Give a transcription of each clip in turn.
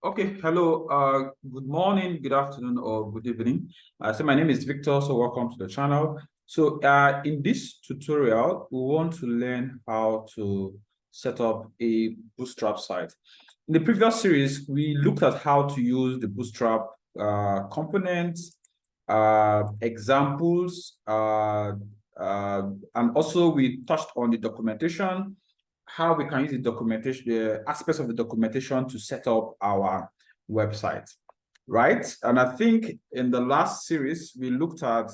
Okay, hello, good morning, good afternoon, or good evening. So my name is Victor, so welcome to the channel. So in this tutorial, we want to learn how to set up a Bootstrap site. In the previous series, we looked at how to use the Bootstrap components, examples, and also we touched on the documentation, how we can use the documentation, the aspects of the documentation to set up our website, right? And I think in the last series, we looked at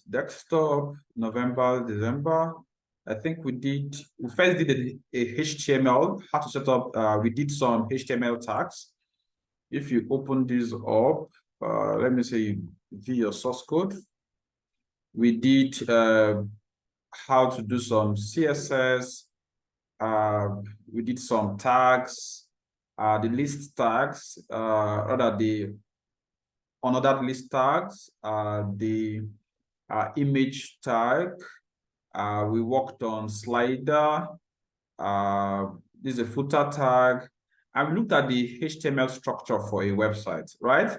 desktop, November, December. I think we first did a HTML, how to set up, we did some HTML tags. If you open this up, let me say you view your source code. We did how to do some CSS. We did some tags, the list tags, another list tags, the image tag. We worked on slider. This is a footer tag. And we looked at the HTML structure for a website, right?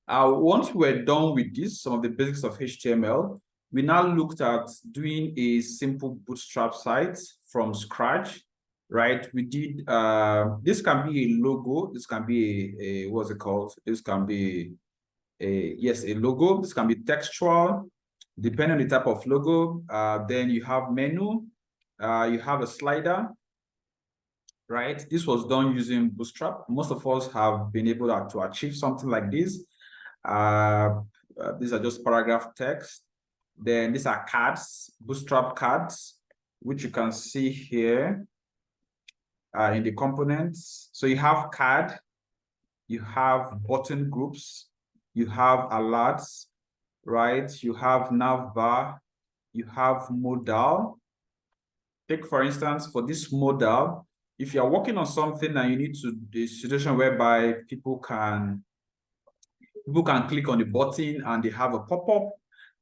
Once we're done with this, some of the basics of HTML, we now looked at doing a simple Bootstrap site from scratch, right? We did, this can be a logo, this can be a what's it called? This can be a logo, this can be textual, depending on the type of logo. Then you have menu, you have a slider, right? This was done using Bootstrap. Most of us have been able to achieve something like this. These are just paragraph text. Then these are cards, Bootstrap cards, which you can see here in the components. So you have card, you have button groups, you have alerts, right? You have navbar, you have modal. Take, for instance, for this modal, if you're working on something and you need to, the situation whereby people can click on the button and they have a pop-up,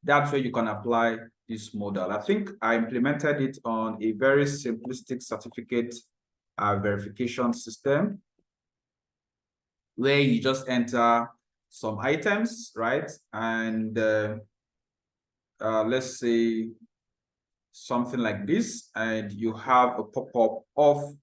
that's where you can apply this modal. I think I implemented it on a very simplistic certificate verification system where you just enter some items, right? And let's say something like this, and you have a pop-up of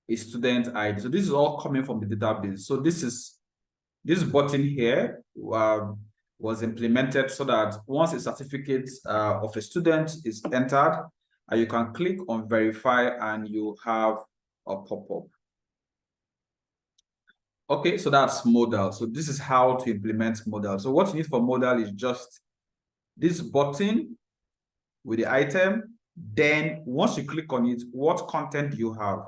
a student ID. So this is all coming from the database. So this button here was implemented so that once a certificate of a student is entered, you can click on verify and you have a pop-up. Okay, so that's modal. So this is how to implement modal. So what you need for modal is just this button with the item. Then once you click on it, what content do you have?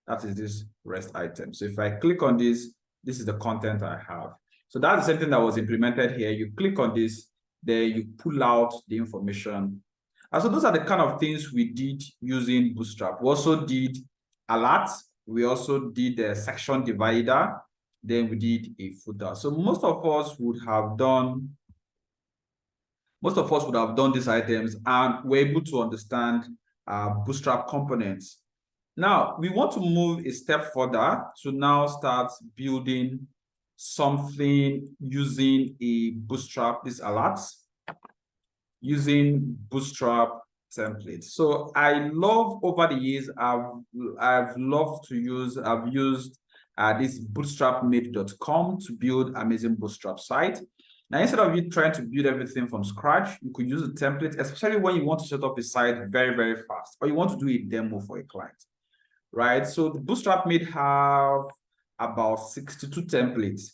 That is this rest item. So if I click on this, this is the content I have. So that's the same thing that was implemented here. You click on this, then you pull out the information. And so those are the kind of things we did using Bootstrap. We also did alerts. We also did a section divider. Then we did a footer. So most of us would have done these items and were able to understand Bootstrap components. Now, we want to move a step further to now start building something using a Bootstrap, these alerts, using Bootstrap templates. So I love, over the years, I've used this bootstrapmade.com to build amazing Bootstrap site. Now, instead of you trying to build everything from scratch, you could use a template, especially when you want to set up a site very, very fast, or you want to do a demo for a client, right? So the Bootstrap Made have about 62 templates.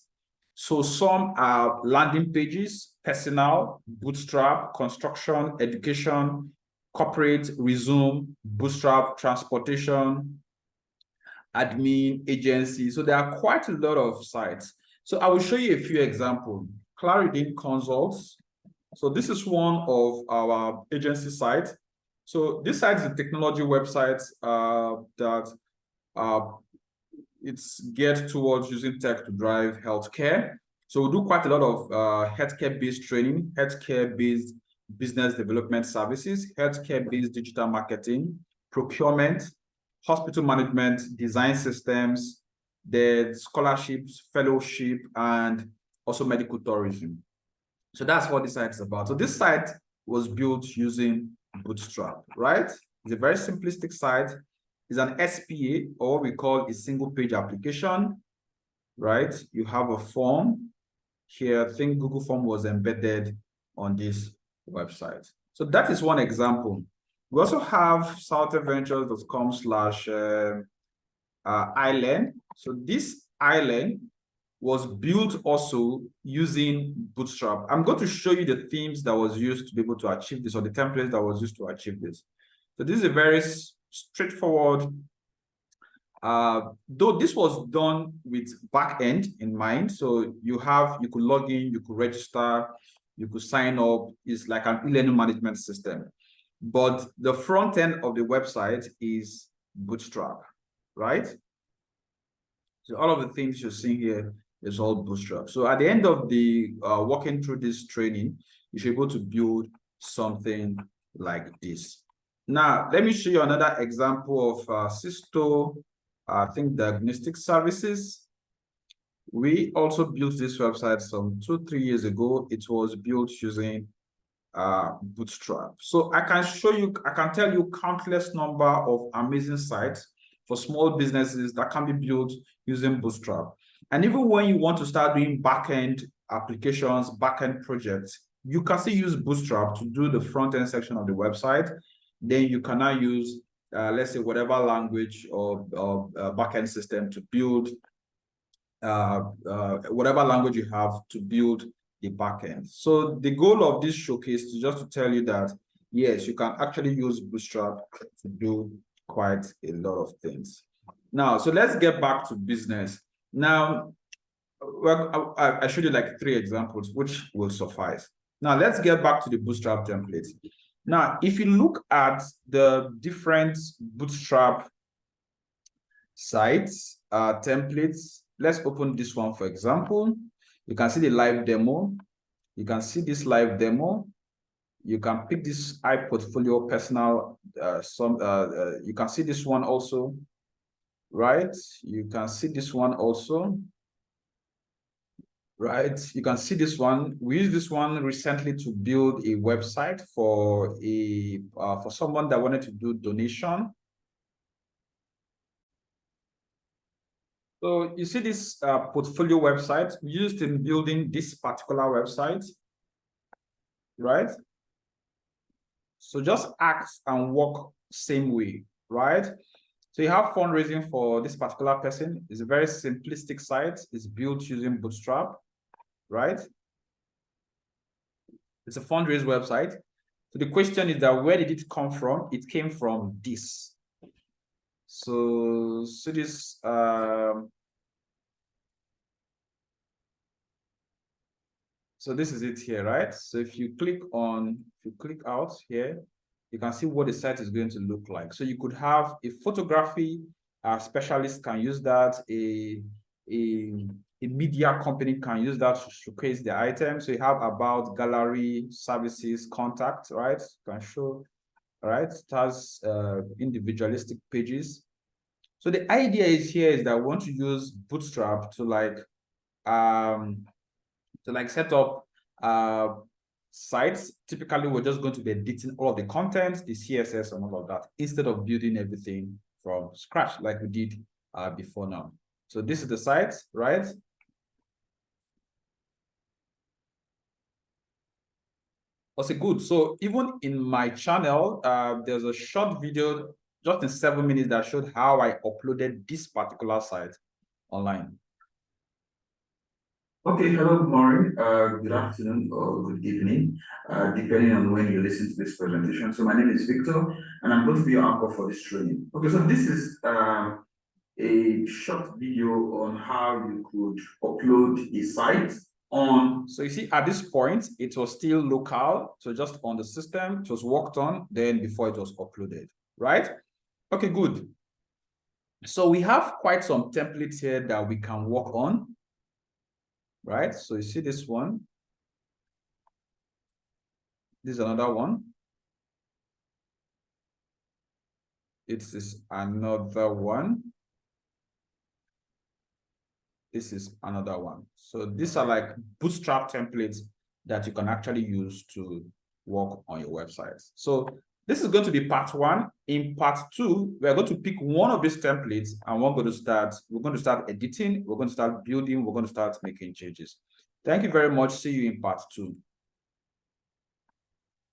So some are landing pages, personal, Bootstrap, construction, education, corporate, resume, Bootstrap, transportation, admin, agency. So there are quite a lot of sites. So I will show you a few examples. Clarity Consults. So this is one of our agency sites. So this site is a technology website that it's geared towards using tech to drive healthcare. So we do quite a lot of healthcare-based training, healthcare-based business development services, healthcare-based digital marketing, procurement, hospital management, design systems, the scholarships, fellowship, and also medical tourism. So that's what this site is about. So this site was built using Bootstrap, right? It's a very simplistic site. It's an SPA, or what we call a single page application, right? You have a form here. I think Google Form was embedded on this website. So that is one example. We also have southernventures.com/island. So this island was built also using Bootstrap. I'm going to show you the themes that was used to be able to achieve this, or the templates that was used to achieve this. So this is a very straightforward, though this was done with backend in mind. So you could log in, you could register, you could sign up. It's like an e-learning management system. But the front end of the website is Bootstrap, right? So all of the things you're seeing here is all Bootstrap. So at the end of the walking through this training, you should be able to build something like this. Now, let me show you another example of Sisto, I think, diagnostic services. We also built this website some 2-3 years ago. It was built using Bootstrap. So I can tell you countless number of amazing sites for small businesses that can be built using Bootstrap. And even when you want to start doing backend applications, backend projects, you can still use Bootstrap to do the front-end section of the website. Then you can now use, let's say, whatever language or backend system to build, whatever language you have to build the backend. So the goal of this showcase is just to tell you that, yes, you can actually use Bootstrap to do quite a lot of things. Now, so let's get back to business. Now, well, I showed you like 3 examples, which will suffice. Now, let's get back to the Bootstrap template. Now, if you look at the different Bootstrap sites, templates, let's open this one, for example. You can see the live demo. You can see this live demo. You can pick this iPortfolio personal. You can see this one also, right? You can see this one also, right? You can see this one. We used this one recently to build a website for someone that wanted to do donation. So you see this portfolio website we used in building this particular website, right? So just act and work same way, right? So you have fundraising for this particular person. It's a very simplistic site. It's built using Bootstrap, right? It's a fundraise website. So the question is that where did it come from? It came from this. So this so this is it here, right? So if you click out here, you can see what the site is going to look like. So you could have a photography specialist can use that, a media company can use that to showcase the item. So you have about, gallery, services, contact, right? You can show, right? It has individualistic pages. So the idea is that we want to use Bootstrap to set up sites. Typically, we're just going to be editing all of the content, the CSS and all of that, instead of building everything from scratch like we did before now. So this is the site, right? Also good. So even in my channel, there's a short video just in 7 minutes that showed how I uploaded this particular site online. Okay, hello, good morning, good afternoon, or good evening, depending on when you listen to this presentation. So my name is Victor, and I'm going to be your anchor for this training. Okay, so this is a short video on how you could upload a site on. So you see, at this point, it was still local, so just on the system, it was worked on, then before it was uploaded, right? Okay, good. So we have quite some templates here that we can work on, right? So you see this one. This is another one. It is another one. This is another one. So these are like Bootstrap templates that you can actually use to work on your website. So this is going to be part one. In part two, we're going to pick one of these templates and we're going to start editing, we're going to start building, we're going to start making changes. Thank you very much. See you in part two.